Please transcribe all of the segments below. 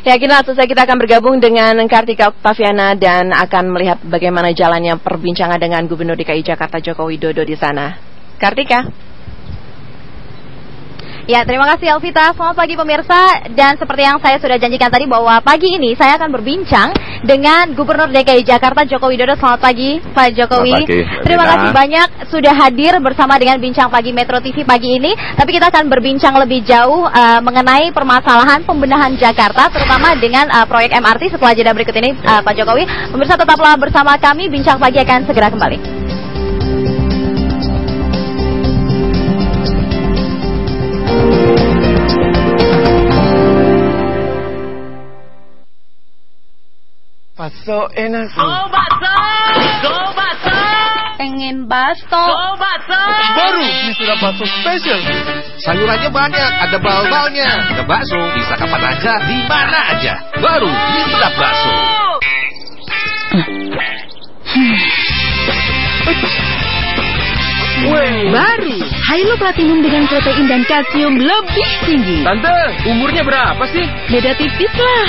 Ya, langsung saja kita akan bergabung dengan Kartika Oktaviana dan akan melihat bagaimana jalannya perbincangan dengan Gubernur DKI Jakarta Joko Widodo di sana. Kartika. Ya, terima kasih Elvita. Selamat pagi pemirsa. Dan seperti yang saya sudah janjikan tadi bahwa pagi ini saya akan berbincang dengan Gubernur DKI Jakarta Joko Widodo. Selamat pagi Pak Jokowi. Terima kasih banyak sudah hadir bersama dengan Bincang Pagi Metro TV pagi ini. Tapi kita akan berbincang lebih jauh mengenai permasalahan pembenahan Jakarta, terutama dengan proyek MRT setelah jeda berikut ini Pak Jokowi. Pemirsa tetaplah bersama kami. Bincang Pagi akan segera kembali. Bakso enak. Oh, bakso! Go bakso! Pengen bakso. Go bakso! Baru ini sudah bakso spesial. Sayurannya banyak, ada bal-balnya. Ada bakso, bisa kapan aja, di mana aja. Baru ini sudah bakso. Baru Hilo Platinum dengan protein dan kalsium lebih tinggi. Tante, umurnya berapa sih? Beda tipis lah.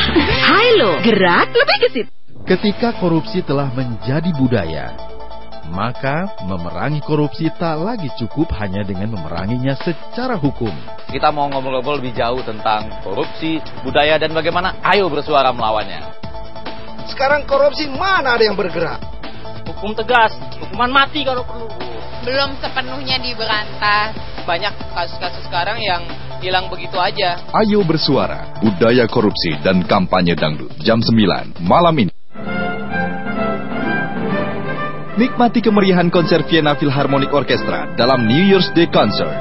Hilo, gerak lebih gesit. Ketika korupsi telah menjadi budaya, maka memerangi korupsi tak lagi cukup hanya dengan memeranginya secara hukum. Kita mau ngobrol-ngobrol lebih jauh tentang korupsi, budaya, dan bagaimana ayo bersuara melawannya. Sekarang korupsi mana ada yang bergerak? Hukum tegas, hukuman mati kalau perlu. Belum sepenuhnya diberantas. Banyak kasus-kasus sekarang yang hilang begitu aja. Ayo bersuara, budaya korupsi dan kampanye dangdut. Jam 9 malam ini. Nikmati kemeriahan konser Vienna Philharmonic Orchestra dalam New Year's Day Concert.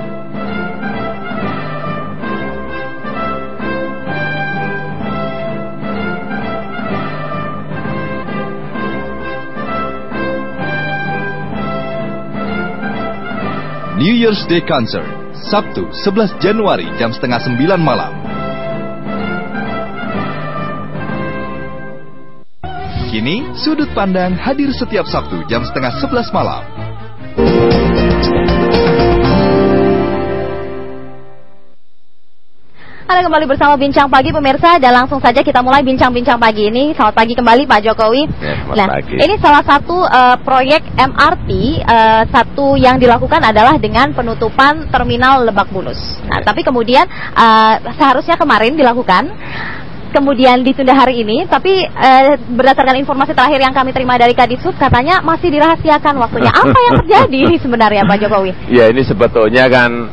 New Year's Day Concert, Sabtu 11 Januari jam setengah 9 malam. Kini, Sudut Pandang hadir setiap Sabtu jam setengah 11 malam. Anda kembali bersama Bincang Pagi pemirsa, dan langsung saja kita mulai bincang-bincang pagi ini. Selamat pagi kembali Pak Jokowi. Pagi. Ini salah satu proyek MRT, satu yang dilakukan adalah dengan penutupan terminal Lebak Bulus. Nah, tapi kemudian seharusnya kemarin dilakukan, kemudian ditunda hari ini, tapi berdasarkan informasi terakhir yang kami terima dari Kadisub, katanya masih dirahasiakan waktunya. Apa yang terjadi sebenarnya Pak Jokowi? Ya, ini sebetulnya kan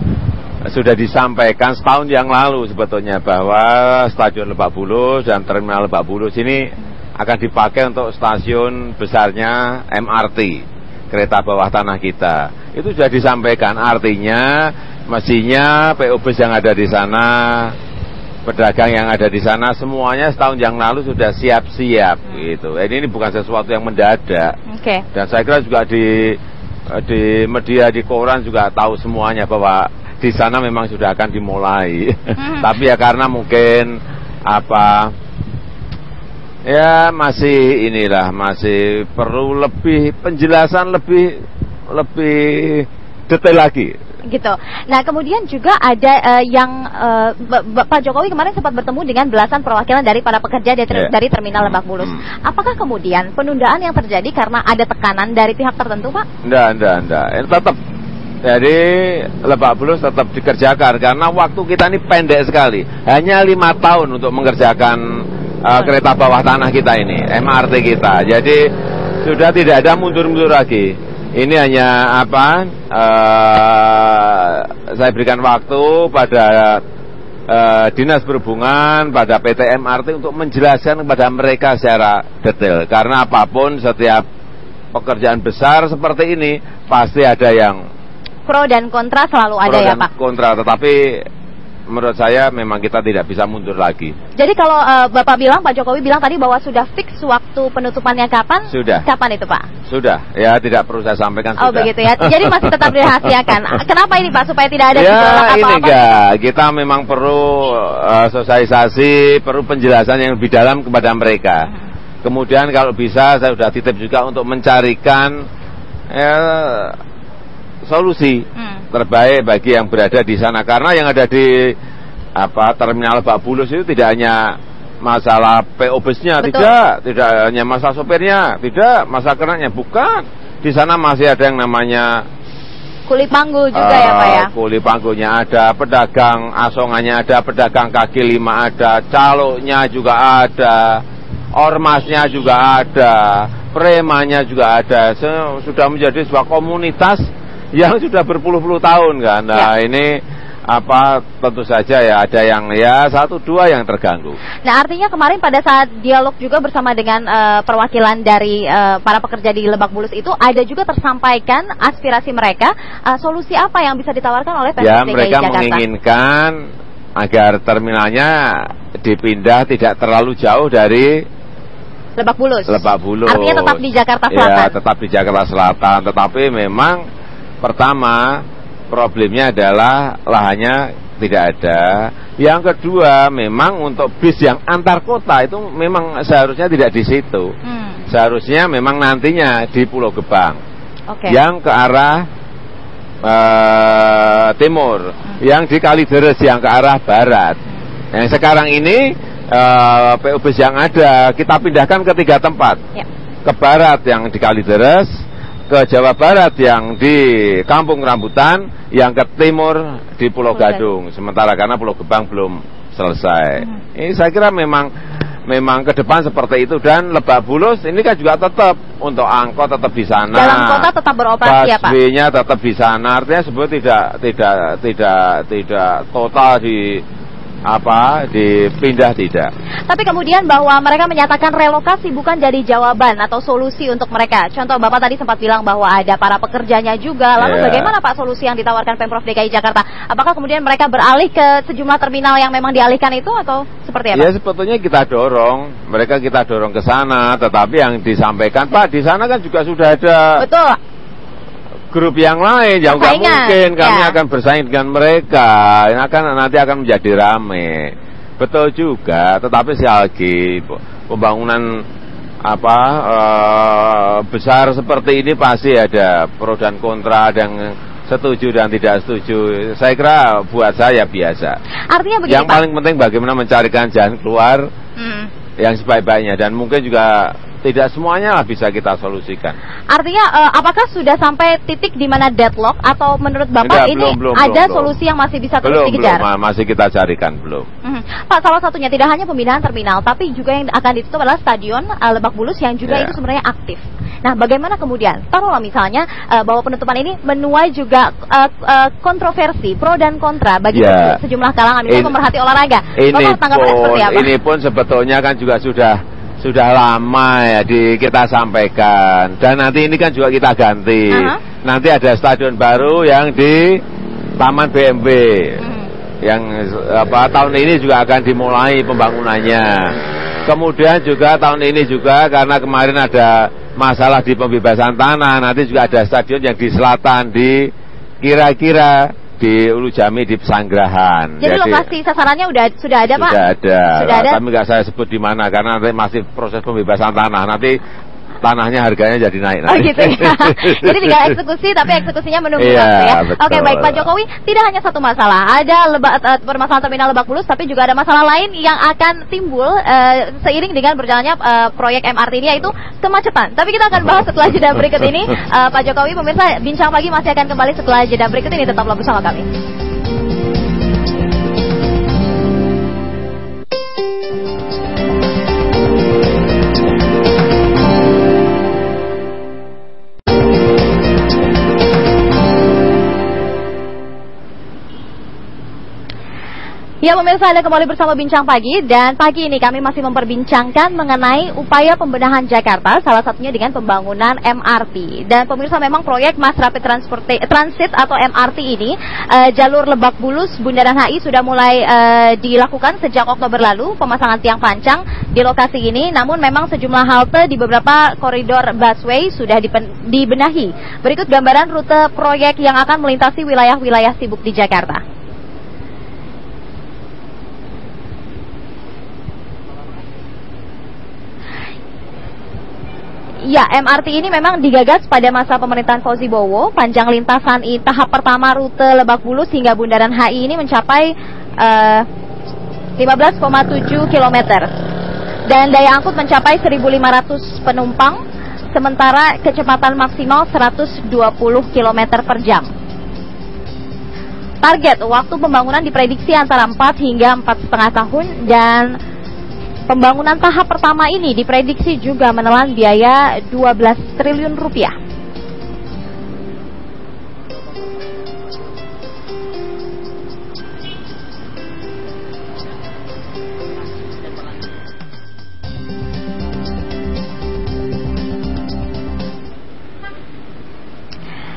sudah disampaikan setahun yang lalu sebetulnya bahwa Stadion Lebak Bulus dan Terminal Lebak Bulus ini akan dipakai untuk stasiun besarnya MRT, kereta bawah tanah kita. Itu sudah disampaikan, artinya mestinya PO Bus yang ada di sana, pedagang yang ada di sana, semuanya setahun yang lalu sudah siap-siap gitu. Ini bukan sesuatu yang mendadak. Dan saya kira juga di media, di koran juga tahu semuanya bahwa di sana memang sudah akan dimulai. Tapi ya karena mungkin masih perlu lebih penjelasan lebih detail lagi. Gitu. Nah, kemudian juga ada Pak Jokowi kemarin sempat bertemu dengan belasan perwakilan dari para pekerja dari Terminal Lebak Bulus. Apakah kemudian penundaan yang terjadi karena ada tekanan dari pihak tertentu, Pak? Enggak. Tetap. Jadi Lebak Bulus tetap dikerjakan karena waktu kita ini pendek sekali. Hanya 5 tahun untuk mengerjakan kereta bawah tanah kita ini, MRT kita. Jadi sudah tidak ada mundur-mundur lagi. Ini hanya saya berikan waktu pada Dinas Perhubungan, pada PT MRT untuk menjelaskan kepada mereka secara detail. Karena apapun, setiap pekerjaan besar seperti ini pasti ada yang pro dan kontra, selalu ada ya Pak? Kontra, tetapi menurut saya memang kita tidak bisa mundur lagi. Jadi kalau Bapak bilang, Pak Jokowi bilang tadi bahwa sudah fix waktu penutupannya kapan? Sudah. Kapan itu Pak? Sudah, ya tidak perlu saya sampaikan. Oh sudah. begitu ya, jadi masih tetap dirahasiakan. Kenapa ini Pak? Supaya tidak ada gejolak apa-apa? Ini enggak, kita memang perlu sosialisasi, perlu penjelasan yang lebih dalam kepada mereka. Kemudian kalau bisa saya sudah titip juga untuk mencarikan solusi terbaik bagi yang berada di sana, karena yang ada di Terminal Lebak Bulus itu tidak hanya masalah PO busnya, tidak hanya masalah sopirnya, tidak masalah kenanya, bukan. Di sana masih ada yang namanya kuli panggul juga ya Pak ya. Kuli panggulnya ada, pedagang asongannya ada, pedagang kaki lima ada, caloknya juga ada, ormasnya juga ada, premannya juga ada. Sudah menjadi sebuah komunitas yang sudah berpuluh-puluh tahun kan. Nah ini tentu saja ya ada yang ya 1-2 yang terganggu. Nah artinya kemarin pada saat dialog juga bersama dengan perwakilan dari para pekerja di Lebak Bulus itu ada juga tersampaikan aspirasi mereka, solusi apa yang bisa ditawarkan oleh Pemprov DKI Jakarta? Mereka menginginkan agar terminalnya dipindah tidak terlalu jauh dari Lebak Bulus. Artinya tetap di Jakarta Selatan. Ya, tetap di Jakarta Selatan, tetapi memang pertama problemnya adalah lahannya tidak ada. Yang kedua, memang untuk bis yang antar kota itu memang seharusnya tidak di situ. Seharusnya memang nantinya di Pulau Gebang. Yang ke arah timur, yang di Kalideres yang ke arah barat. Yang sekarang ini PO bis yang ada kita pindahkan ke 3 tempat. Ke barat yang di Kalideres, ke Jawa Barat yang di Kampung Rambutan, yang ke timur di Pulau Gadung. Sementara karena Pulau Gebang belum selesai. Ini saya kira memang ke depan seperti itu. Dan Lebak Bulus ini kan juga tetap untuk angkot tetap di sana. Dalam kota tetap beroperasi ya Pak. Busway-nya tetap di sana. Artinya sebetulnya tidak total dipindah tidak. Tapi kemudian bahwa mereka menyatakan relokasi bukan jadi jawaban atau solusi untuk mereka. Contoh Bapak tadi sempat bilang bahwa ada para pekerjanya juga. Lalu bagaimana Pak solusi yang ditawarkan Pemprov DKI Jakarta? Apakah kemudian mereka beralih ke sejumlah terminal yang memang dialihkan itu atau seperti apa? Ya sebetulnya kita dorong ke sana, tetapi yang disampaikan Pak di sana kan juga sudah ada. Betul. Grup yang lain yang nggak mungkin kami akan bersaing dengan mereka, nanti akan menjadi rame. Betul juga, tetapi sekali lagi pembangunan besar seperti ini pasti ada pro dan kontra, ada yang setuju dan tidak setuju. Saya kira buat saya biasa. Artinya begini, yang paling penting bagaimana mencarikan jalan keluar yang sebaik-baiknya, dan mungkin juga tidak semuanya lah bisa kita solusikan. Artinya apakah sudah sampai titik di mana deadlock atau menurut Bapak belum, solusi yang masih bisa terus dikejar? Masih kita carikan belum. Pak, salah satunya tidak hanya pemindahan terminal, tapi juga yang akan ditutup adalah stadion Lebak Bulus yang juga itu sebenarnya aktif. Nah, bagaimana kemudian? Taruhlah misalnya bahwa penutupan ini menuai juga kontroversi pro dan kontra bagi sejumlah kalangan, misalnya pemerhati olahraga. Bapak tanggapannya seperti apa? Ini pun sebetulnya kan juga sudah lama ya kita sampaikan, dan nanti ini kan juga kita ganti. Nanti ada stadion baru yang di Taman BMB yang tahun ini juga akan dimulai pembangunannya. Kemudian juga tahun ini juga karena kemarin ada masalah di pembebasan tanah, nanti juga ada stadion yang di selatan, di kira-kira di Ulu Jami, di Pesanggerahan. Jadi lokasi sasarannya sudah ada Pak? Sudah ada. Tapi nggak saya sebut di mana karena nanti masih proses pembebasan tanah. Nanti tanahnya harganya jadi naik. Oh gitu ya. Jadi tinggal eksekusi, tapi eksekusinya menunggu waktu ya. Oke, baik Pak Jokowi, tidak hanya satu masalah. Ada permasalahan terminal Lebak Bulus, tapi juga ada masalah lain yang akan timbul seiring dengan berjalannya proyek MRT ini, yaitu kemacetan. Tapi kita akan bahas setelah jeda berikut ini. Pak Jokowi, pemirsa Bincang Pagi masih akan kembali setelah jeda berikut ini. Tetaplah bersama kami. Ya pemirsa, Anda kembali bersama Bincang Pagi, dan pagi ini kami masih memperbincangkan mengenai upaya pembenahan Jakarta, salah satunya dengan pembangunan MRT. Dan pemirsa, memang proyek Mass Rapid Transit atau MRT ini, jalur Lebak Bulus Bundaran HI sudah mulai dilakukan sejak Oktober lalu, pemasangan tiang pancang di lokasi ini. Namun memang sejumlah halte di beberapa koridor busway sudah dibenahi. Berikut gambaran rute proyek yang akan melintasi wilayah-wilayah sibuk di Jakarta. Ya, MRT ini memang digagas pada masa pemerintahan Fauzi Bowo. Panjang lintasan tahap pertama rute Lebak Bulus hingga Bundaran HI ini mencapai 15,7 km. Dan daya angkut mencapai 1.500 penumpang, sementara kecepatan maksimal 120 km per jam. Target waktu pembangunan diprediksi antara 4 hingga 4,5 tahun, dan pembangunan tahap pertama ini diprediksi juga menelan biaya 12 triliun rupiah.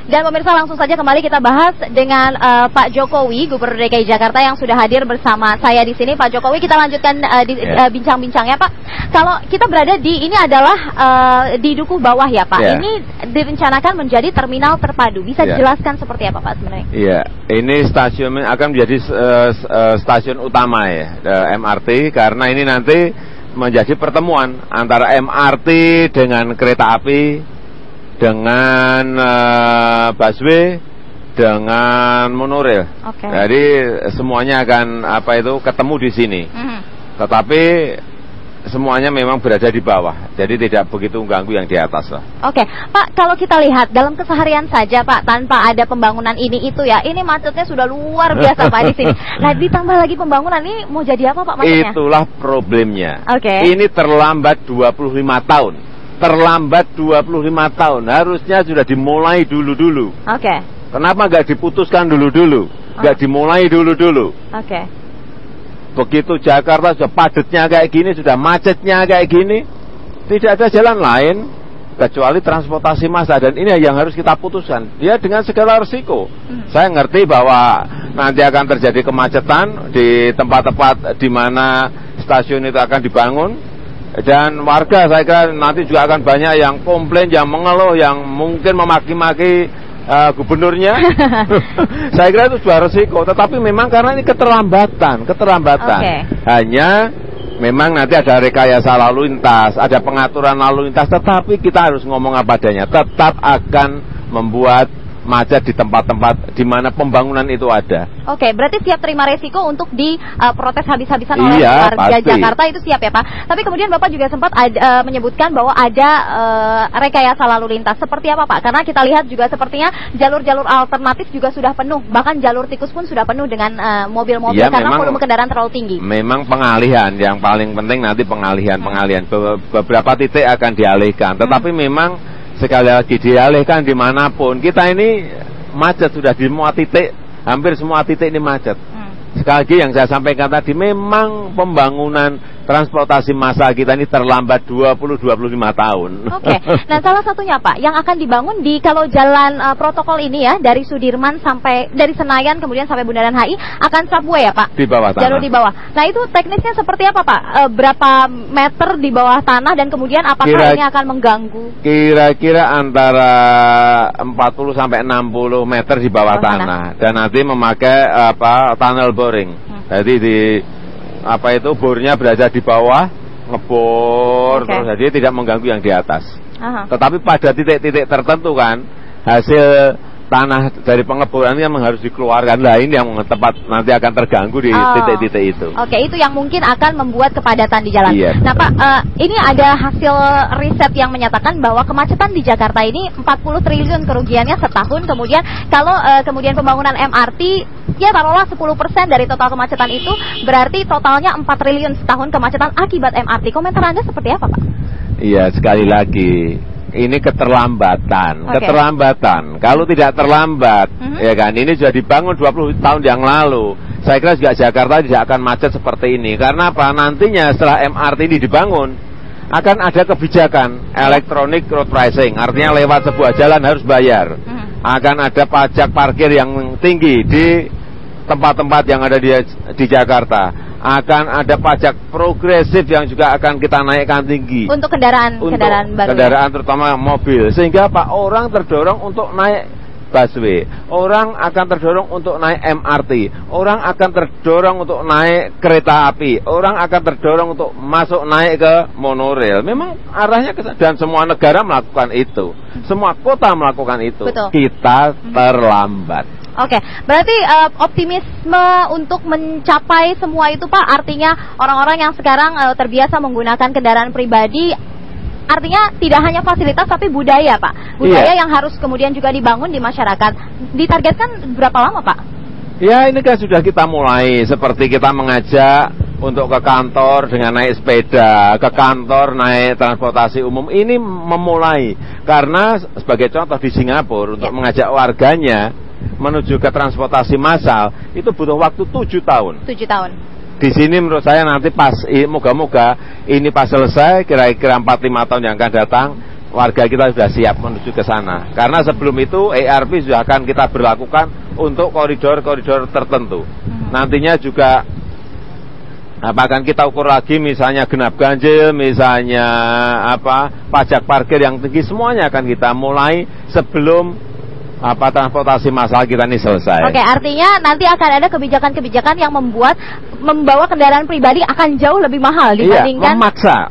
Dan pemirsa, langsung saja kembali kita bahas dengan Pak Jokowi, Gubernur DKI Jakarta yang sudah hadir bersama saya di sini. Pak Jokowi, kita lanjutkan bincang-bincangnya, Pak. Kalau kita berada di ini adalah di Dukuh Bawah ya, Pak. Ini direncanakan menjadi terminal terpadu. Bisa dijelaskan seperti apa, Pak, sebenarnya? Iya, ini stasiun akan menjadi stasiun utama ya, MRT, karena ini nanti menjadi pertemuan antara MRT dengan kereta api, dengan busway, dengan monorail. Jadi semuanya akan ketemu di sini. Tetapi semuanya memang berada di bawah, jadi tidak begitu mengganggu yang di atas lah. Pak, kalau kita lihat dalam keseharian saja, Pak, tanpa ada pembangunan ini itu ya, ini macetnya sudah luar biasa, Pak, di sini. Nah, ditambah lagi pembangunan ini mau jadi apa, Pak, macetnya? Itulah problemnya. Ini terlambat 25 tahun. Terlambat 25 tahun, harusnya sudah dimulai dulu-dulu. Kenapa nggak diputuskan dulu-dulu? Nggak dimulai dulu-dulu? Begitu Jakarta sudah padatnya kayak gini, sudah macetnya kayak gini, tidak ada jalan lain kecuali transportasi massal, dan ini yang harus kita putuskan. Dia dengan segala risiko. Saya ngerti bahwa nanti akan terjadi kemacetan di tempat-tempat di mana stasiun itu akan dibangun. Dan warga saya kira nanti juga akan banyak yang komplain, yang mengeluh, yang mungkin memaki-maki gubernurnya. Saya kira itu sudah resiko, tetapi memang karena ini keterlambatan. Hanya memang nanti ada rekayasa lalu lintas, ada pengaturan lalu lintas, tetapi kita harus ngomong apa adanya, tetap akan membuat macet di tempat-tempat di mana pembangunan itu ada. Berarti siap terima resiko untuk diprotes habis-habisan oleh warga Jakarta, itu siap ya, Pak. Tapi kemudian Bapak juga sempat menyebutkan bahwa ada rekayasa lalu lintas. Seperti apa, Pak? Karena kita lihat juga sepertinya jalur-jalur alternatif juga sudah penuh. Bahkan jalur tikus pun sudah penuh dengan mobil-mobil karena volume kendaraan terlalu tinggi. Memang pengalihan yang paling penting, nanti pengalihan. Beberapa titik akan dialihkan. Tetapi memang sekali lagi dialihkan dimanapun, kita ini macet sudah di semua titik, hampir semua titik ini macet. Sekali lagi yang saya sampaikan tadi, memang pembangunan transportasi massal kita ini terlambat 20-25 tahun. Nah, salah satunya, Pak, yang akan dibangun di kalau jalan protokol ini ya, dari Sudirman sampai dari Senayan kemudian sampai Bundaran HI akan subway ya, Pak? Di bawah tanah. Jalur di bawah. Nah, itu teknisnya seperti apa, Pak? Berapa meter di bawah tanah, dan kemudian apakah ini akan mengganggu? Kira-kira antara 40 sampai 60 meter di bawah tanah. Dan nanti memakai tunnel boring. Jadi bornya berada di bawah, ngebor, terus jadi tidak mengganggu yang di atas. Tetapi pada titik-titik tertentu kan, hasil tanah dari pengeboran yang harus dikeluarkan, lain yang tempat nanti akan terganggu di titik-titik itu. Itu yang mungkin akan membuat kepadatan di jalan. Nah, Pak, ini ada hasil riset yang menyatakan bahwa kemacetan di Jakarta ini 40 triliun kerugiannya setahun. Kemudian kalau kemudian pembangunan MRT, ya taruhlah 10% dari total kemacetan itu, berarti totalnya 4 triliun setahun kemacetan akibat MRT. Komentar Anda seperti apa, Pak? Iya, sekali lagi, ini keterlambatan. Kalau tidak terlambat, ya kan, ini sudah dibangun 20 tahun yang lalu. Saya kira juga Jakarta tidak akan macet seperti ini. Karena apa? Nantinya setelah MRT ini dibangun, akan ada kebijakan electronic road pricing. Artinya lewat sebuah jalan harus bayar. Akan ada pajak parkir yang tinggi di tempat-tempat yang ada di Jakarta. Akan ada pajak progresif yang juga akan kita naikkan tinggi untuk kendaraan baru, kendaraan terutama mobil, sehingga orang terdorong untuk naik busway, orang akan terdorong untuk naik MRT, orang akan terdorong untuk naik kereta api, orang akan terdorong untuk masuk naik ke monorail. Memang arahnya ke sana, dan semua negara melakukan itu, semua kota melakukan itu. Betul. Kita terlambat. Oke, berarti optimisme untuk mencapai semua itu Pak, artinya orang-orang yang sekarang terbiasa menggunakan kendaraan pribadi, artinya tidak hanya fasilitas tapi budaya Pak, budaya yang harus kemudian juga dibangun di masyarakat. Ditargetkan berapa lama Pak? Ya, ini kan sudah kita mulai, seperti kita mengajak untuk ke kantor dengan naik sepeda, ke kantor naik transportasi umum. Ini memulai, karena sebagai contoh di Singapura untuk mengajak warganya menuju ke transportasi massal itu butuh waktu 7 tahun. 7 tahun. Di sini menurut saya nanti pas, moga-moga ini pas selesai, kira-kira 4-5 tahun yang akan datang, warga kita sudah siap menuju ke sana. Karena sebelum itu ERP sudah akan kita berlakukan untuk koridor-koridor tertentu. Nantinya juga akan kita ukur lagi, misalnya genap ganjil, misalnya pajak parkir yang tinggi, semuanya akan kita mulai sebelum transportasi massal kita ini selesai. Oke, artinya nanti akan ada kebijakan-kebijakan yang membawa kendaraan pribadi akan jauh lebih mahal dibandingkan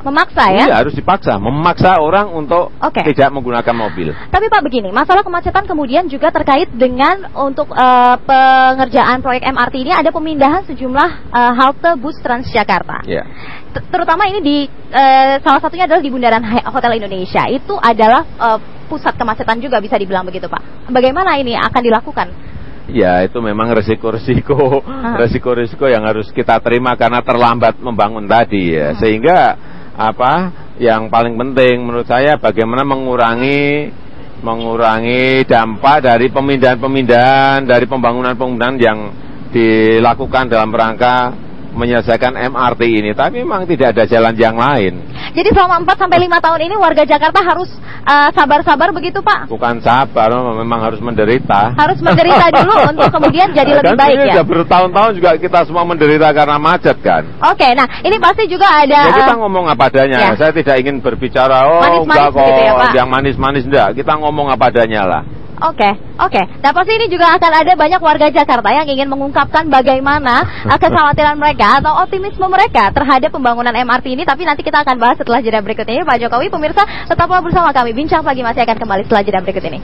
memaksa ya? Iya, harus dipaksa, memaksa orang untuk tidak menggunakan mobil. Tapi Pak begini, masalah kemacetan kemudian juga terkait dengan untuk pengerjaan proyek MRT ini ada pemindahan sejumlah halte bus Transjakarta. Iya. Terutama ini di salah satunya adalah di Bundaran Hotel Indonesia. Itu adalah pusat kemacetan juga bisa dibilang begitu Pak. Bagaimana ini akan dilakukan? Ya, itu memang resiko-resiko yang harus kita terima karena terlambat membangun tadi ya. Sehingga yang paling penting menurut saya bagaimana mengurangi dampak dari pemindahan-pemindahan, dari pembangunan-pembangunan yang dilakukan dalam rangka menyelesaikan MRT ini, tapi memang tidak ada jalan yang lain. Jadi selama 4-5 tahun ini warga Jakarta harus sabar-sabar begitu Pak? Bukan sabar, memang harus menderita. Harus menderita dulu untuk kemudian jadi lebih baik ya? Sudah bertahun-tahun juga kita semua menderita karena macet kan. Oke, nah ini pasti juga ada... Ya, kita ngomong apa adanya, saya tidak ingin berbicara, enggak kok, ya, yang manis-manis enggak, kita ngomong apa adanya lah. Oke. Nah pasti ini juga akan ada banyak warga Jakarta yang ingin mengungkapkan bagaimana kekhawatiran mereka atau optimisme mereka terhadap pembangunan MRT ini. Tapi nanti kita akan bahas setelah jeda berikut ini Pak Jokowi. Pemirsa tetaplah bersama kami, Bincang Pagi masih akan kembali setelah jeda berikut ini.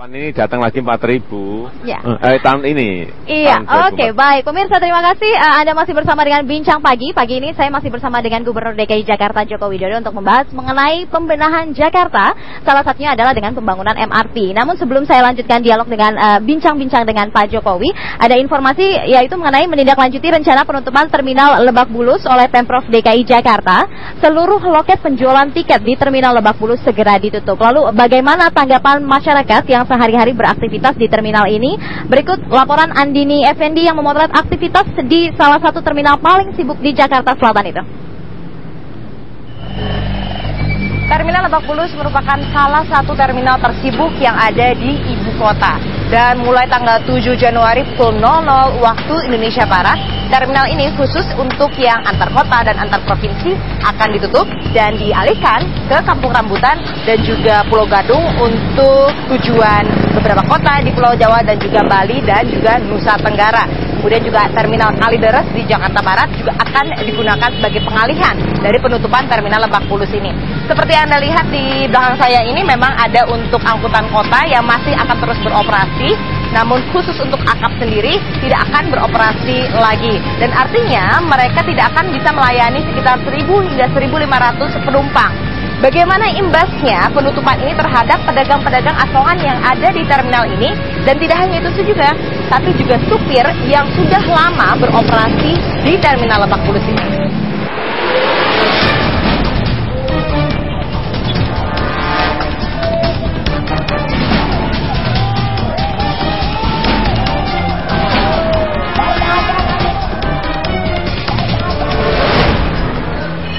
Ini datang lagi 4.000 ya. Tahun ini. Iya, oke, baik. Pemirsa terima kasih. Anda masih bersama dengan Bincang Pagi. Pagi ini saya masih bersama dengan Gubernur DKI Jakarta Joko Widodo untuk membahas mengenai pembenahan Jakarta. Salah satunya adalah dengan pembangunan MRT. Namun sebelum saya lanjutkan dialog dengan bincang-bincang dengan Pak Jokowi, ada informasi yaitu mengenai menindaklanjuti rencana penutupan terminal Lebak Bulus oleh Pemprov DKI Jakarta. Seluruh loket penjualan tiket di terminal Lebak Bulus segera ditutup. Lalu bagaimana tanggapan masyarakat yang sehari-hari beraktivitas di terminal ini? Berikut laporan Andini Effendi yang memotret aktivitas di salah satu terminal paling sibuk di Jakarta Selatan itu. Terminal Lebak Bulus merupakan salah satu terminal tersibuk yang ada di ibu kota. Dan mulai tanggal 7 Januari pukul 00 waktu Indonesia Barat, terminal ini khusus untuk yang antar kota dan antar provinsi akan ditutup dan dialihkan ke Kampung Rambutan dan juga Pulau Gadung untuk tujuan beberapa kota di Pulau Jawa dan juga Bali dan juga Nusa Tenggara. Kemudian juga terminal Kalideres di Jakarta Barat juga akan digunakan sebagai pengalihan dari penutupan terminal Lebak Bulus ini. Seperti Anda lihat di belakang saya ini memang ada untuk angkutan kota yang masih akan terus beroperasi, namun khusus untuk akap sendiri tidak akan beroperasi lagi. Dan artinya mereka tidak akan bisa melayani sekitar 1.000 hingga 1.500 penumpang. Bagaimana imbasnya penutupan ini terhadap pedagang-pedagang asongan yang ada di terminal ini? Dan tidak hanya itu juga, tapi juga supir yang sudah lama beroperasi di terminal Lebak Bulus ini.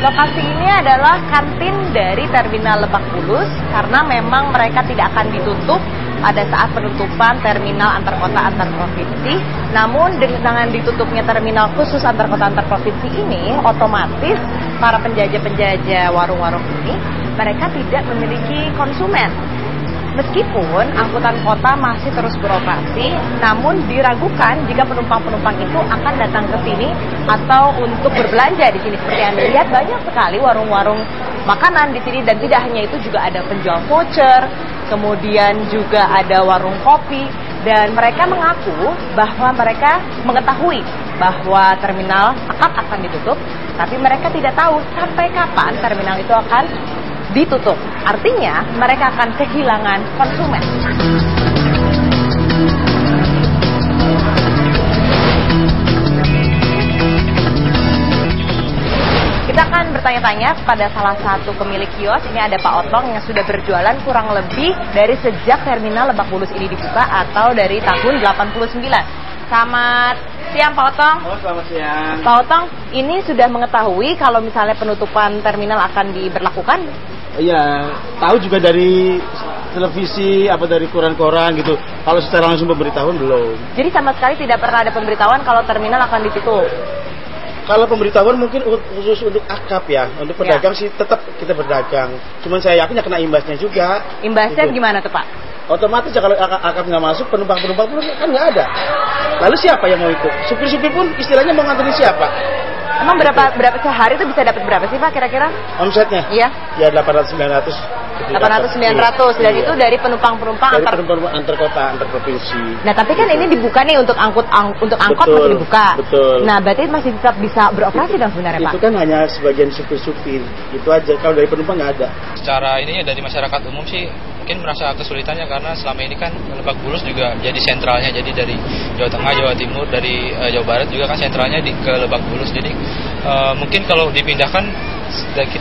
Lokasi ini adalah kantin dari Terminal Lebak Bulus karena memang mereka tidak akan ditutup pada saat penutupan terminal antar kota antar provinsi. Namun dengan ditutupnya terminal khusus antar kota antar provinsi ini, otomatis para penjajah-penjajah warung-warung ini mereka tidak memiliki konsumen. Meskipun angkutan kota masih terus beroperasi, namun diragukan jika penumpang-penumpang itu akan datang ke sini atau untuk berbelanja di sini. Seperti Anda lihat, banyak sekali warung-warung makanan di sini, dan tidak hanya itu, juga ada penjual voucher, kemudian juga ada warung kopi, dan mereka mengaku bahwa mereka mengetahui bahwa terminal akan ditutup, tapi mereka tidak tahu sampai kapan terminal itu akan ditutup. Artinya mereka akan kehilangan konsumen. Kita akan bertanya-tanya kepada salah satu pemilik kios. Ini ada Pak Otong yang sudah berjualan kurang lebih dari sejak terminal Lebak Bulus ini dibuka atau dari tahun 89. Selamat siang Pak Otong. Oh, selamat siang. Pak Otong, ini sudah mengetahui kalau misalnya penutupan terminal akan diberlakukan? Iya, tahu juga dari televisi, dari koran-koran gitu. Kalau secara langsung pemberitahuan belum. Jadi sama sekali tidak pernah ada pemberitahuan kalau terminal akan ditutup? Kalau pemberitahuan mungkin khusus untuk akap ya, untuk pedagang sih tetap kita berdagang. Cuman saya yakin ya kena imbasnya juga. Imbasnya gitu. Gimana tuh Pak? Otomatis kalau akap nggak masuk, penumpang-penumpang pun kan nggak ada. Lalu siapa yang mau ikut? Supir-supir pun istilahnya mau nganterin siapa? Emang berapa sehari itu bisa dapat berapa sih Pak kira-kira? Omsetnya? Iya. Ya 800-900. 800-900 dan itu dari penumpang-penumpang antar kota, antar provinsi. Nah tapi kan ini dibuka nih untuk angkot betul, masih dibuka. Betul. Nah berarti masih tetap bisa beroperasi dong sebenarnya Pak? Itu kan hanya sebagian supir-supir, itu aja. Kalau dari penumpang nggak ada. Secara ini dari masyarakat umum sih mungkin merasa kesulitannya karena selama ini kan Lebak Bulus juga jadi sentralnya, jadi dari Jawa Tengah, Jawa Timur, dari Jawa Barat juga kan sentralnya ke Lebak Bulus. Jadi mungkin kalau dipindahkan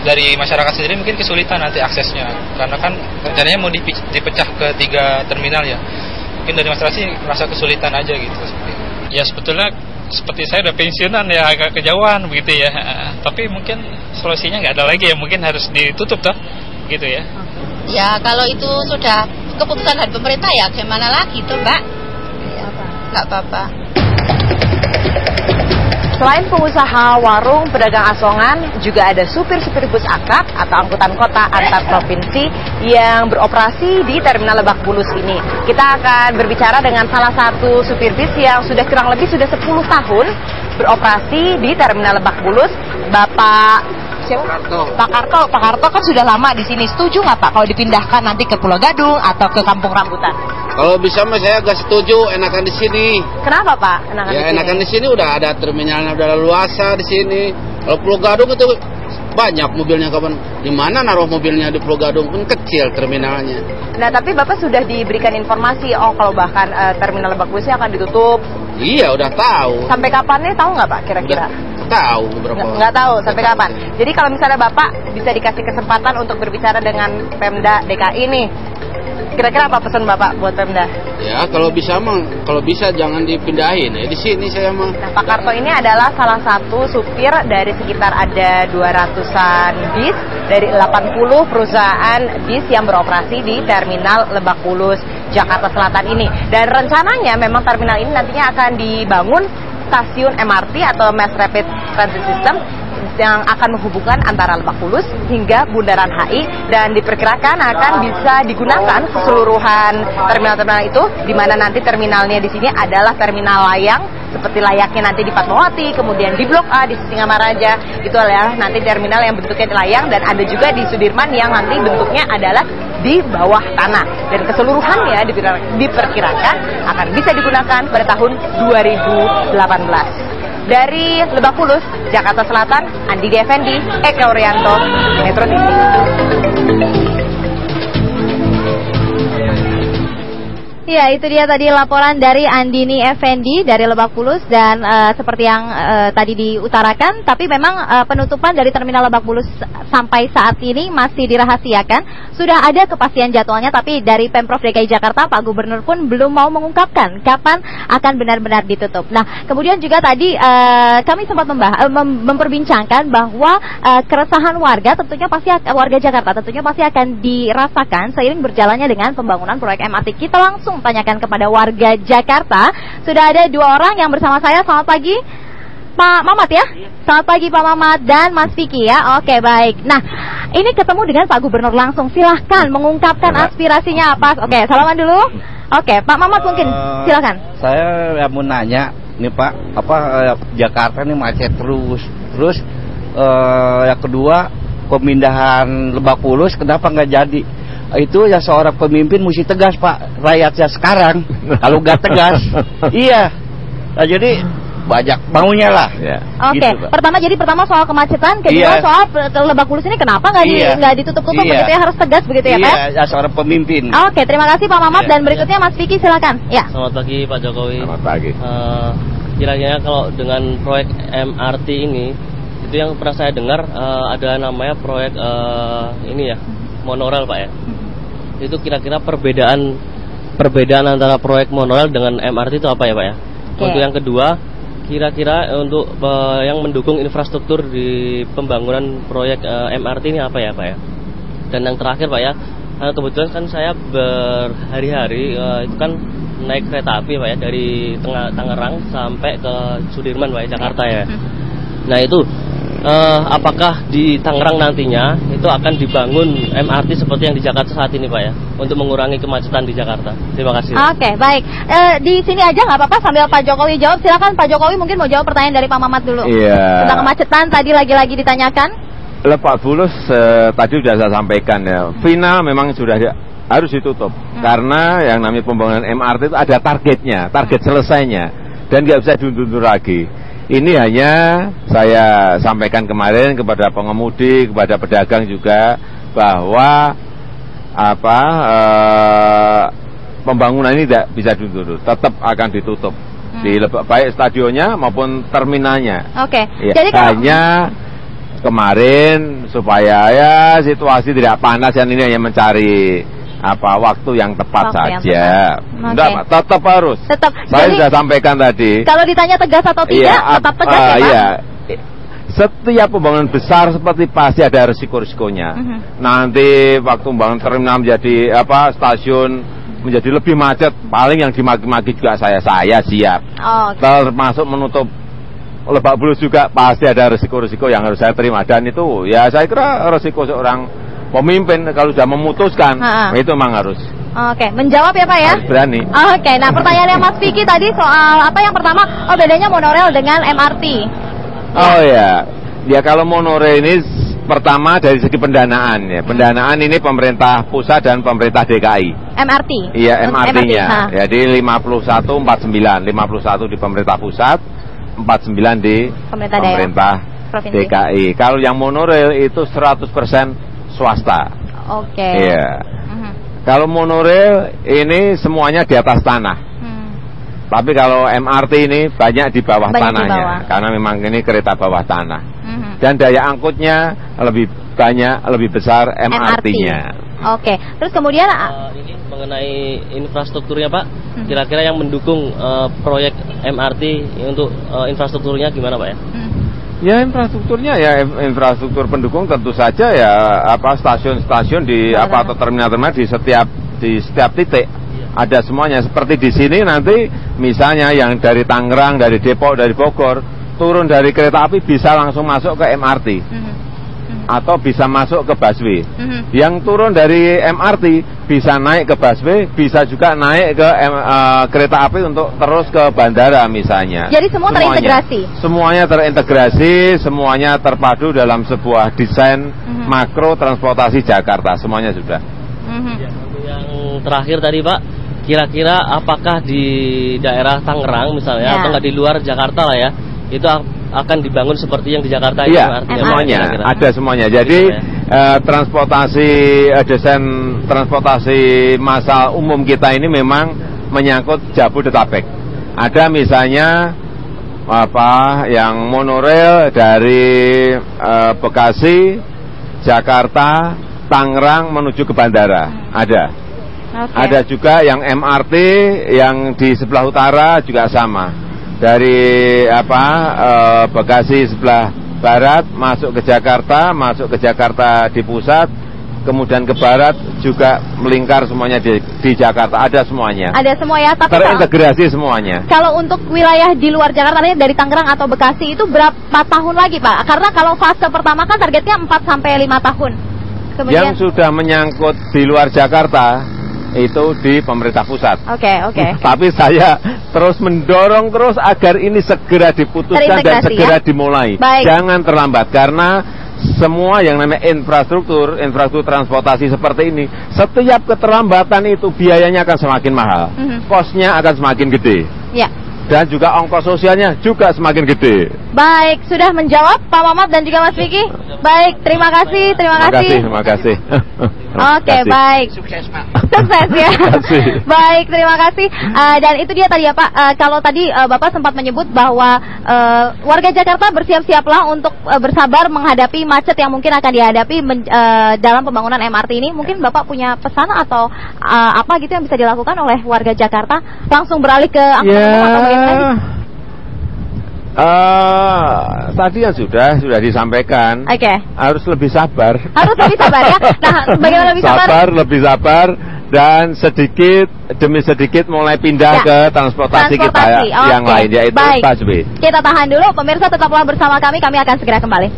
dari masyarakat sendiri mungkin kesulitan nanti aksesnya karena kan rencananya mau dipecah ke 3 terminal ya. Mungkin dari masyarakat sih merasa kesulitan aja gitu. Ya sebetulnya seperti saya udah pensiunan ya, agak kejauhan begitu ya. Tapi mungkin solusinya nggak ada lagi ya, mungkin harus ditutup toh gitu ya. Ya kalau itu sudah keputusan dari pemerintah ya gimana lagi tuh Mbak? Nggak apa-apa. Selain pengusaha warung, pedagang asongan, juga ada supir-supir bus akap atau angkutan kota antar provinsi yang beroperasi di Terminal Lebak Bulus ini. Kita akan berbicara dengan salah satu supir bis yang sudah kurang lebih 10 tahun beroperasi di Terminal Lebak Bulus, Bapak Pak Karto kan sudah lama di sini. Setuju nggak Pak kalau dipindahkan nanti ke Pulau Gadung atau ke Kampung Rambutan? Kalau bisa mah saya agak setuju, enakan di sini. Kenapa Pak? Enakan di sini udah ada terminalnya, udah luasa di sini. Kalau Pulau Gadung itu banyak mobilnya, kapan? Di mana naruh mobilnya di Pulau Gadung pun kecil terminalnya. Nah tapi Bapak sudah diberikan informasi, kalau bahkan terminal Lebak Bulus akan ditutup. Iya udah tahu. Sampai kapan nih tahu nggak Pak kira-kira? Tahu beberapa. Nggak tahu sampai kapan. Jadi kalau misalnya Bapak bisa dikasih kesempatan untuk berbicara dengan Pemda DKI nih, kira-kira apa pesan Bapak buat Pemda? Ya kalau bisa jangan dipindahin ya, di sini saya mah. Nah Pak Karto ini adalah salah satu supir dari sekitar ada 200-an bis dari 80 perusahaan bis yang beroperasi di Terminal Lebak Bulus, Jakarta Selatan ini. Dan rencananya memang terminal ini nantinya akan dibangun stasiun MRT atau Mass Rapid Transit System yang akan menghubungkan antara Lebak Bulus hingga Bundaran HI, dan diperkirakan akan bisa digunakan keseluruhan terminal-terminal itu, di mana nanti terminalnya di sini adalah terminal layang seperti layaknya nanti di Fatmawati, kemudian di Blok A di Singamaraja itu adalah nanti terminal yang bentuknya layang, dan ada juga di Sudirman yang nanti bentuknya adalah di bawah tanah, dan keseluruhannya diperkirakan akan bisa digunakan pada tahun 2018. Dari Lebak Bulus, Jakarta Selatan, Andi Effendi, Eka Orianto, Metro TV. Ya, itu dia tadi laporan dari Andini Effendi dari Lebak Bulus. Dan seperti yang tadi diutarakan, tapi memang penutupan dari Terminal Lebak Bulus sampai saat ini masih dirahasiakan. Sudah ada kepastian jadwalnya, tapi dari Pemprov DKI Jakarta, Pak Gubernur pun belum mau mengungkapkan kapan akan benar-benar ditutup. Nah, kemudian juga tadi kami sempat memperbincangkan bahwa keresahan warga tentunya pasti warga Jakarta tentunya pasti akan dirasakan seiring berjalannya dengan pembangunan proyek MRT. Kita langsung tanyakan kepada warga Jakarta. Sudah ada 2 orang yang bersama saya. Selamat pagi, Pak Mamat ya. Selamat pagi Pak Mamat dan Mas Vicky ya. Oke, baik. Nah, ini ketemu dengan Pak Gubernur langsung. Silahkan mengungkapkan aspirasinya apa. Oke, salaman dulu. Oke, Pak Mamat mungkin silahkan. Saya mau nanya nih Pak, Jakarta ini macet terus. Yang kedua, pemindahan Lebak Bulus kenapa nggak jadi? Itu ya seorang pemimpin mesti tegas Pak, rakyatnya sekarang kalau nggak tegas iya, nah, jadi banyak maunya lah ya. Oke, gitu, pertama soal kemacetan, kedua soal Lebak Bulus ini kenapa nggak ditutup-tutup begitu ya, harus tegas begitu ya Pak? Iya, seorang pemimpin. Oke, terima kasih Pak Mamat dan berikutnya Mas Vicky silakan. Ya. Selamat pagi Pak Jokowi. Selamat pagi. Kira-kira kalau dengan proyek MRT ini, itu yang pernah saya dengar ada namanya proyek ini ya, monorail Pak ya. Itu kira-kira perbedaan antara proyek monorail dengan MRT itu apa ya Pak ya? Untuk yang kedua, kira-kira untuk yang mendukung infrastruktur di pembangunan proyek MRT ini apa ya Pak ya? Dan yang terakhir Pak ya, kebetulan kan saya berhari-hari itu kan naik kereta api Pak ya, dari Tangerang sampai ke Sudirman Pak ya, Jakarta ya. Nah itu apakah di Tangerang nantinya itu akan dibangun MRT seperti yang di Jakarta saat ini Pak ya, untuk mengurangi kemacetan di Jakarta? Terima kasih. Oke, baik. Di sini aja nggak apa-apa sambil Pak Jokowi jawab. Silakan Pak Jokowi mungkin mau jawab pertanyaan dari Pak Mamat dulu. Iya. Tentang kemacetan tadi lagi-lagi ditanyakan. Lebak Bulus tadi sudah saya sampaikan ya, final memang sudah harus ditutup karena yang namanya pembangunan MRT itu ada targetnya, target selesainya, dan nggak bisa diundur lagi. Ini hanya saya sampaikan kemarin kepada pengemudi, kepada pedagang juga, bahwa pembangunan ini tidak bisa diundur, tetap akan ditutup di baik stadionnya maupun terminalnya. Oke. Ya, jadi hanya kemarin supaya ya situasi tidak panas, dan ini hanya mencari waktu yang tepat saja. Enggak, tetap harus. Saya sudah sampaikan tadi. Kalau ditanya tegas atau tidak, tetap tegas ya Pak? Iya. Setiap pembangunan besar seperti pasti ada risiko-risikonya. Nanti waktu membangun terminal menjadi stasiun menjadi lebih macet, paling yang dimaki-maki juga saya siap. Termasuk menutup Lebak Bulus juga pasti ada risiko-risiko yang harus saya terima, dan itu ya saya kira risiko seorang pemimpin kalau sudah memutuskan itu memang harus. Oke, menjawab ya Pak ya? Harus berani. Oke, nah pertanyaannya Mas Vicky tadi soal yang pertama, bedanya monorail dengan MRT. Oh ya, kalau monorail ini pertama dari segi pendanaan ya. Pendanaan ini pemerintah pusat dan pemerintah DKI. MRT? Iya, MRT-nya. Jadi 51-49, 51 di pemerintah pusat, 49 di pemerintah DKI. Kalau yang monorail itu 100% swasta. Oke. Iya. Kalau monorail ini semuanya di atas tanah. Tapi kalau MRT ini banyak di bawah tanahnya, karena memang ini kereta bawah tanah. Dan daya angkutnya lebih banyak, lebih besar MRT-nya. Oke. Terus kemudian ini mengenai infrastrukturnya Pak, kira-kira yang mendukung proyek MRT untuk infrastrukturnya gimana Pak ya? Ya infrastrukturnya ya infrastruktur pendukung tentu saja ya stasiun-stasiun di atau terminal-terminal di setiap titik ada semuanya. Seperti di sini nanti misalnya yang dari Tangerang, dari Depok, dari Bogor turun dari kereta api bisa langsung masuk ke MRT atau bisa masuk ke busway. Yang turun dari MRT bisa naik ke busway, bisa juga naik ke kereta api untuk terus ke bandara misalnya. Jadi semuanya terintegrasi? Semuanya terintegrasi, semuanya terpadu dalam sebuah desain makro transportasi Jakarta, semuanya sudah. Yang terakhir tadi Pak, kira-kira apakah di daerah Tangerang misalnya, atau nggak di luar Jakarta lah ya, itu akan dibangun seperti yang di Jakarta? Iya, semuanya, ada semuanya. Jadi desain transportasi massal umum kita ini memang menyangkut Jabodetabek. Ada misalnya yang monorail dari Bekasi, Jakarta, Tangerang menuju ke bandara. Ada. Ada juga yang MRT yang di sebelah utara juga sama. Dari Bekasi sebelah barat masuk ke Jakarta di pusat, kemudian ke barat juga melingkar semuanya di Jakarta. Ada semuanya. Ada semua ya, tapi terintegrasi semuanya. Kalau untuk wilayah di luar Jakarta dari Tangerang atau Bekasi itu berapa tahun lagi, Pak? Karena kalau fase pertama kan targetnya 4 sampai 5 tahun. Kemudian... Yang sudah menyangkut di luar Jakarta itu di pemerintah pusat. Oke. Tapi saya terus mendorong agar ini segera diputuskan dan segera dimulai. Baik. Jangan terlambat, karena semua yang namanya infrastruktur transportasi seperti ini, setiap keterlambatan itu biayanya akan semakin mahal, kosnya akan semakin gede. Ya. Dan juga ongkos sosialnya juga semakin gede. Baik, sudah menjawab Pak Mamat dan juga Mas Vicky. Baik, terima kasih. Terima kasih. Oke, baik. Sukses ya. Baik, terima kasih. Dan itu dia tadi ya Pak. Kalau tadi Bapak sempat menyebut bahwa warga Jakarta bersiap-siaplah untuk bersabar menghadapi macet yang mungkin akan dihadapi dalam pembangunan MRT ini. Mungkin Bapak punya pesan atau apa gitu yang bisa dilakukan oleh warga Jakarta? Langsung beralih ke angkutan umum atau bagaimana? Tadi ya sudah disampaikan. Harus lebih sabar. Harus lebih sabar ya. Nah, bagaimana lebih sabar? Lebih sabar dan sedikit demi sedikit mulai pindah ke transportasi kita yang lain, yaitu busway. Kita tahan dulu, pemirsa tetaplah bersama kami akan segera kembali.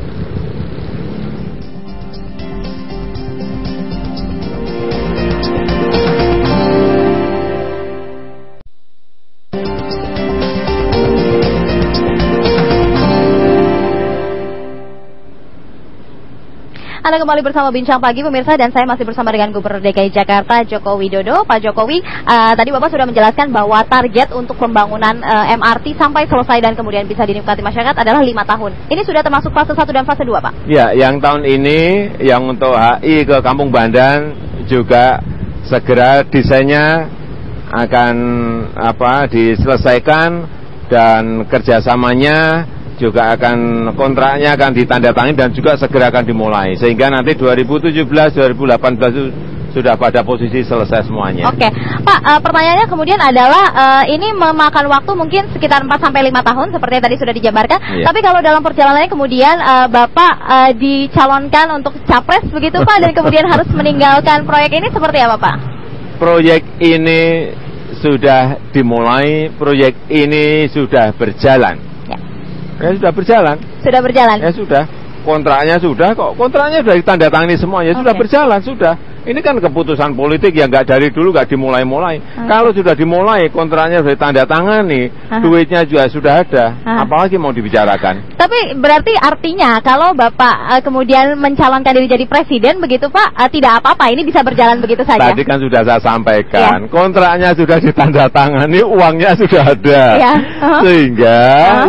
Anda kembali bersama Bincang Pagi pemirsa, dan saya masih bersama dengan Gubernur DKI Jakarta Joko Widodo. Pak Jokowi, tadi Bapak sudah menjelaskan bahwa target untuk pembangunan MRT sampai selesai dan kemudian bisa dinikmati masyarakat adalah 5 tahun. Ini sudah termasuk fase 1 dan fase 2, Pak? Ya, yang tahun ini yang untuk HI ke Kampung Bandan juga segera desainnya akan diselesaikan dan kerjasamanya juga kontraknya akan ditandatangani dan juga segera akan dimulai, sehingga nanti 2017, 2018 itu sudah pada posisi selesai semuanya. Oke, Pak, pertanyaannya kemudian adalah ini memakan waktu mungkin sekitar 4 sampai 5 tahun seperti yang tadi sudah dijabarkan. Tapi kalau dalam perjalanannya kemudian Bapak dicalonkan untuk capres begitu Pak, dan kemudian harus meninggalkan proyek ini, seperti apa Pak? Proyek ini sudah dimulai, proyek ini sudah berjalan. Ya sudah berjalan. Sudah berjalan. Ya sudah. Kontraknya sudah kok. Kontraknya sudah ditandatangani semuanya. Sudah berjalan, sudah. Ini kan keputusan politik yang nggak dari dulu, nggak dimulai-mulai. Kalau sudah dimulai, kontraknya sudah ditandatangani, duitnya juga sudah ada. Apalagi mau dibicarakan. Tapi berarti artinya kalau Bapak kemudian mencalonkan diri jadi presiden begitu Pak, tidak apa-apa, ini bisa berjalan begitu saja. Tadi kan sudah saya sampaikan, kontraknya sudah ditandatangani, uangnya sudah ada. Sehingga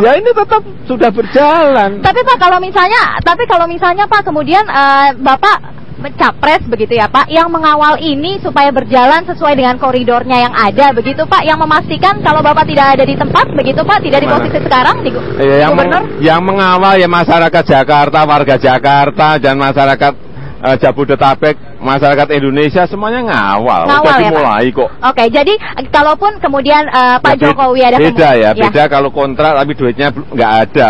ya ini tetap sudah berjalan. Tapi Pak, kalau misalnya Pak kemudian Bapak capres begitu ya Pak, yang mengawal ini supaya berjalan sesuai dengan koridornya yang ada begitu Pak, yang memastikan kalau Bapak tidak ada di tempat begitu Pak, tidak di posisi sekarang di Gubernur? Yang mengawal ya masyarakat Jakarta, warga Jakarta dan masyarakat Jabodetabek, masyarakat Indonesia semuanya ngawal udah dimulai ya, kok. Oke, jadi kalaupun kemudian Pak Jokowi ada beda kalau kontrak tapi duitnya nggak ada.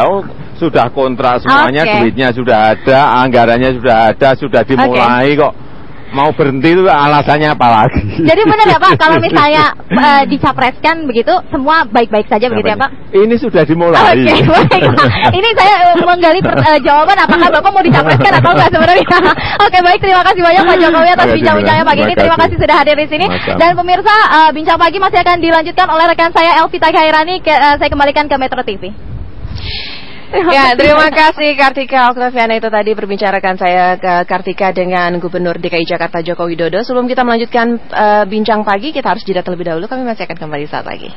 Sudah kontrak semuanya, duitnya sudah ada, anggarannya sudah ada, sudah dimulai kok. Mau berhenti itu alasannya apa lagi? Jadi benar ya Pak, kalau misalnya dicapreskan begitu, semua baik-baik saja begitu ya Pak? Ini sudah dimulai. Oke, baik Pak. Ini saya menggali jawaban apakah Bapak mau dicapreskan atau enggak sebenarnya. Oke, baik, terima kasih banyak Pak Jokowi atas bincang-bincangnya pagi ini. Terima kasih sudah hadir di sini. Dan pemirsa, Bincang Pagi masih akan dilanjutkan oleh rekan saya Elvita Khairani. Saya kembalikan ke Metro TV. Ya, terima kasih Kartika Oktaviana. Itu tadi perbincangan saya ke Kartika dengan Gubernur DKI Jakarta Joko Widodo. Sebelum kita melanjutkan Bincang Pagi, kita harus jeda terlebih dahulu. Kami masih akan kembali saat lagi.